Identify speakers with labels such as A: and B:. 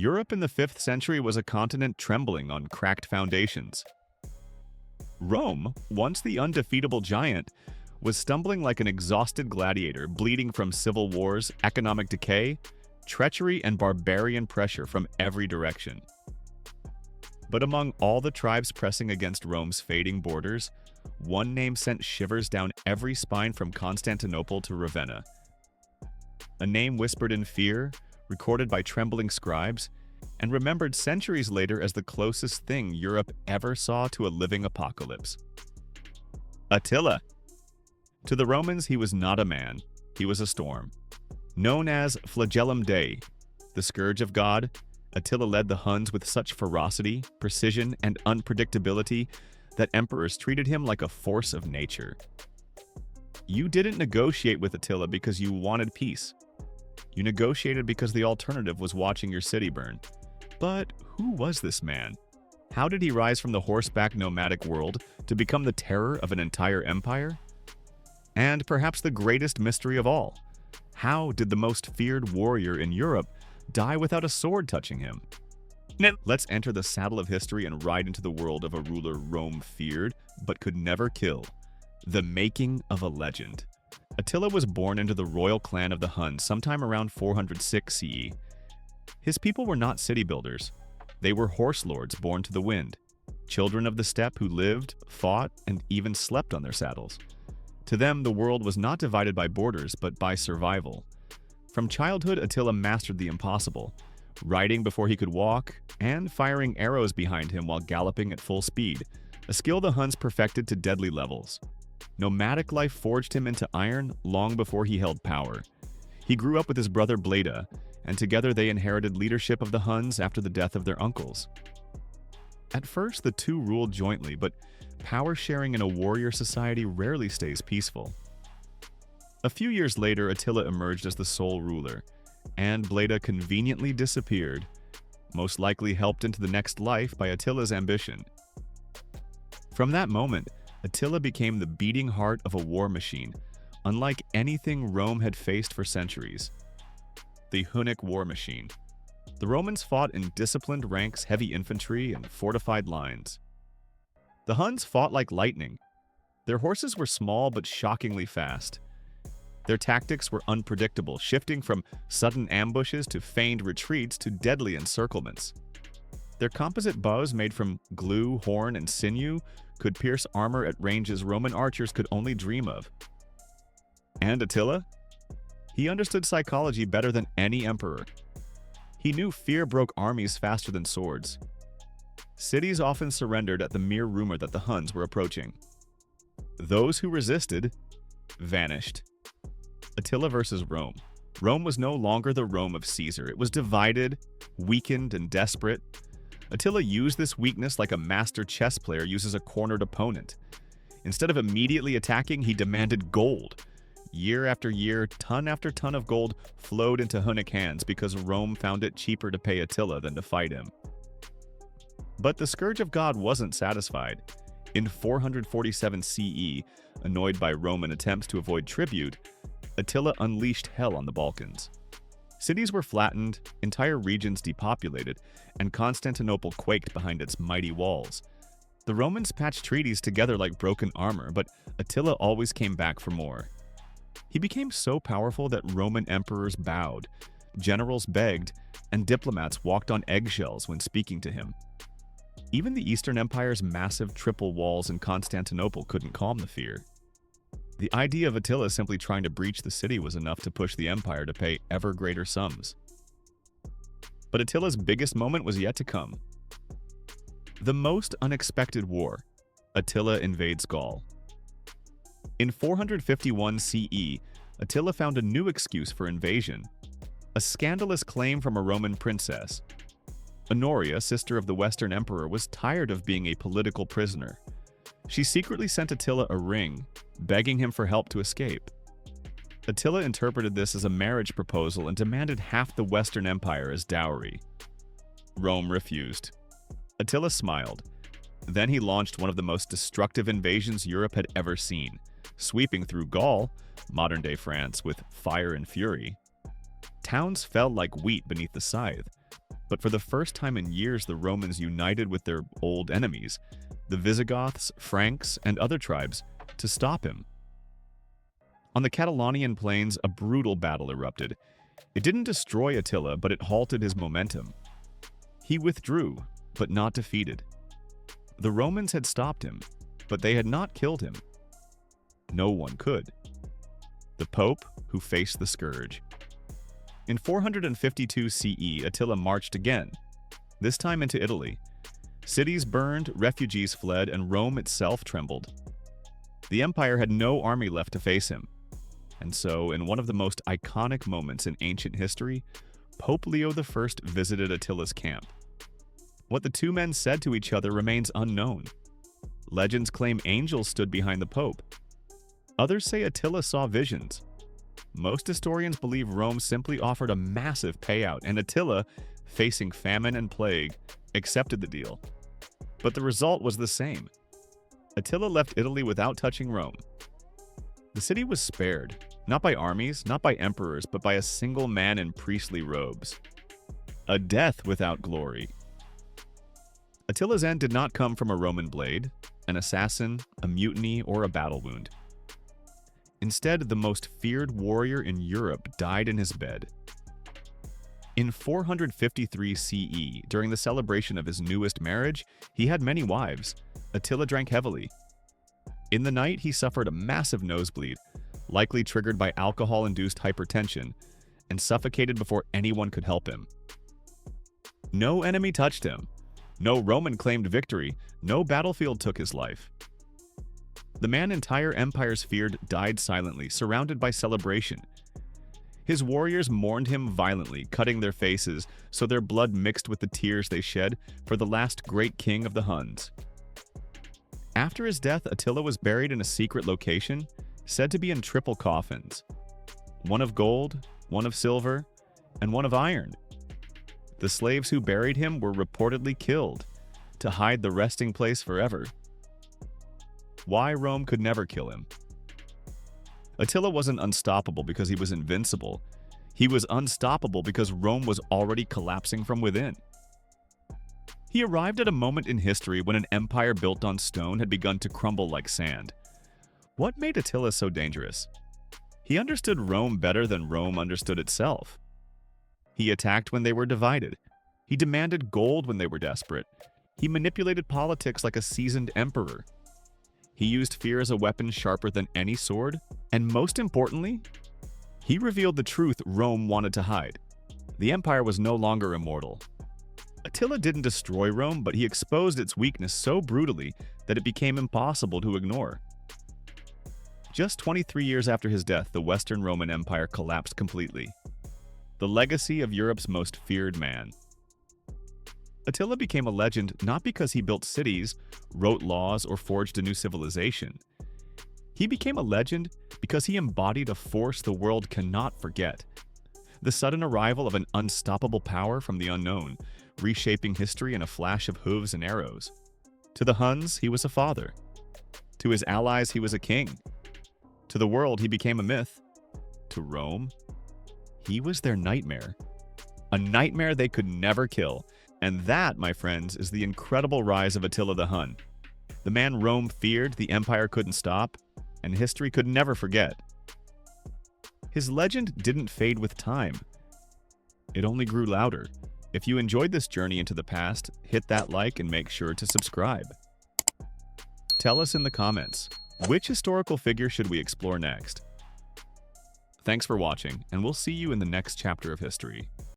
A: Europe in the 5th century was a continent trembling on cracked foundations. Rome, once the undefeatable giant, was stumbling like an exhausted gladiator, bleeding from civil wars, economic decay, treachery, and barbarian pressure from every direction. But among all the tribes pressing against Rome's fading borders, one name sent shivers down every spine from Constantinople to Ravenna. A name whispered in fear, recorded by trembling scribes, and remembered centuries later as the closest thing Europe ever saw to a living apocalypse. Attila. To the Romans, he was not a man, he was a storm. Known as Flagellum Dei, the scourge of God, Attila led the Huns with such ferocity, precision, and unpredictability that emperors treated him like a force of nature. You didn't negotiate with Attila because you wanted peace. You negotiated because the alternative was watching your city burn. But who was this man? How did he rise from the horseback nomadic world to become the terror of an entire empire? And perhaps the greatest mystery of all, how did the most feared warrior in Europe die without a sword touching him? Let's enter the saddle of history and ride into the world of a ruler Rome feared but could never kill. The making of a legend. Attila was born into the royal clan of the Huns sometime around 406 CE. His people were not city builders. They were horse lords born to the wind, children of the steppe who lived, fought, and even slept on their saddles. To them, the world was not divided by borders, but by survival. From childhood, Attila mastered the impossible, riding before he could walk, and firing arrows behind him while galloping at full speed, a skill the Huns perfected to deadly levels. Nomadic life forged him into iron long before he held power. He grew up with his brother Bleda, and together they inherited leadership of the Huns after the death of their uncles. At first, the two ruled jointly, but power sharing in a warrior society rarely stays peaceful. A few years later, Attila emerged as the sole ruler, and Bleda conveniently disappeared, most likely helped into the next life by Attila's ambition. From that moment, Attila became the beating heart of a war machine, unlike anything Rome had faced for centuries. The Hunnic war machine. The Romans fought in disciplined ranks, heavy infantry, and fortified lines. The Huns fought like lightning. Their horses were small but shockingly fast. Their tactics were unpredictable, shifting from sudden ambushes to feigned retreats to deadly encirclements. Their composite bows made from glue, horn, and sinew could pierce armor at ranges Roman archers could only dream of. And Attila? He understood psychology better than any emperor. He knew fear broke armies faster than swords. Cities often surrendered at the mere rumor that the Huns were approaching. Those who resisted vanished. Attila versus Rome. Rome was no longer the Rome of Caesar. It was divided, weakened, and desperate. Attila used this weakness like a master chess player uses a cornered opponent. Instead of immediately attacking, he demanded gold. Year after year, ton after ton of gold flowed into Hunnic hands because Rome found it cheaper to pay Attila than to fight him. But the Scourge of God wasn't satisfied. In 447 CE, annoyed by Roman attempts to avoid tribute, Attila unleashed hell on the Balkans. Cities were flattened, entire regions depopulated, and Constantinople quaked behind its mighty walls. The Romans patched treaties together like broken armor, but Attila always came back for more. He became so powerful that Roman emperors bowed, generals begged, and diplomats walked on eggshells when speaking to him. Even the Eastern Empire's massive triple walls in Constantinople couldn't calm the fear. The idea of Attila simply trying to breach the city was enough to push the empire to pay ever greater sums. But Attila's biggest moment was yet to come. The most unexpected war. Attila invades Gaul. In 451 CE, Attila found a new excuse for invasion, a scandalous claim from a Roman princess. Honoria, sister of the Western Emperor, was tired of being a political prisoner. She secretly sent Attila a ring, begging him for help to escape. Attila interpreted this as a marriage proposal and demanded half the Western Empire as dowry. Rome refused. Attila smiled. Then he launched one of the most destructive invasions Europe had ever seen, sweeping through Gaul, modern-day France, with fire and fury. Towns fell like wheat beneath the scythe. but for the first time in years the Romans united with their old enemies, the Visigoths, Franks, and other tribes, to stop him. On the Catalonian plains, a brutal battle erupted. It didn't destroy Attila, but it halted his momentum. He withdrew, but not defeated. The Romans had stopped him, but they had not killed him. No one could. The Pope, who faced the scourge. In 452 CE, Attila marched again, this time into Italy. Cities burned, refugees fled, and Rome itself trembled. The empire had no army left to face him. And so, in one of the most iconic moments in ancient history, Pope Leo I visited Attila's camp. What the two men said to each other remains unknown. Legends claim angels stood behind the Pope. Others say Attila saw visions. Most historians believe Rome simply offered a massive payout, and Attila, facing famine and plague, accepted the deal. But the result was the same. Attila left Italy without touching Rome. The city was spared, not by armies, not by emperors, but by a single man in priestly robes. A death without glory. Attila's end did not come from a Roman blade, an assassin, a mutiny, or a battle wound. Instead, the most feared warrior in Europe died in his bed. In 453 CE, during the celebration of his newest marriage, he had many wives. Attila drank heavily. In the night, he suffered a massive nosebleed, likely triggered by alcohol-induced hypertension, and suffocated before anyone could help him. No enemy touched him. No Roman claimed victory. No battlefield took his life. The man entire empires feared died silently, surrounded by celebration. His warriors mourned him violently, cutting their faces so their blood mixed with the tears they shed for the last great king of the Huns. After his death, Attila was buried in a secret location, said to be in triple coffins. One of gold, one of silver, and one of iron. The slaves who buried him were reportedly killed, to hide the resting place forever. Why Rome could never kill him. Attila wasn't unstoppable because he was invincible. He was unstoppable because Rome was already collapsing from within. He arrived at a moment in history when an empire built on stone had begun to crumble like sand. What made Attila so dangerous? He understood Rome better than Rome understood itself. He attacked when they were divided. He demanded gold when they were desperate. He manipulated politics like a seasoned emperor. He used fear as a weapon sharper than any sword. And most importantly, he revealed the truth Rome wanted to hide. The empire was no longer immortal. Attila didn't destroy Rome, but he exposed its weakness so brutally that it became impossible to ignore. Just 23 years after his death, the Western Roman Empire collapsed completely. The legacy of Europe's most feared man. Attila became a legend not because he built cities, wrote laws, or forged a new civilization. He became a legend because he embodied a force the world cannot forget. The sudden arrival of an unstoppable power from the unknown, reshaping history in a flash of hooves and arrows. To the Huns, he was a father. To his allies, he was a king. To the world, he became a myth. To Rome, he was their nightmare. A nightmare they could never kill. And that, my friends, is the incredible rise of Attila the Hun. The man Rome feared, the empire couldn't stop, and history could never forget. His legend didn't fade with time. It only grew louder. If you enjoyed this journey into the past, hit that like and make sure to subscribe. Tell us in the comments, which historical figure should we explore next? Thanks for watching, and we'll see you in the next chapter of history.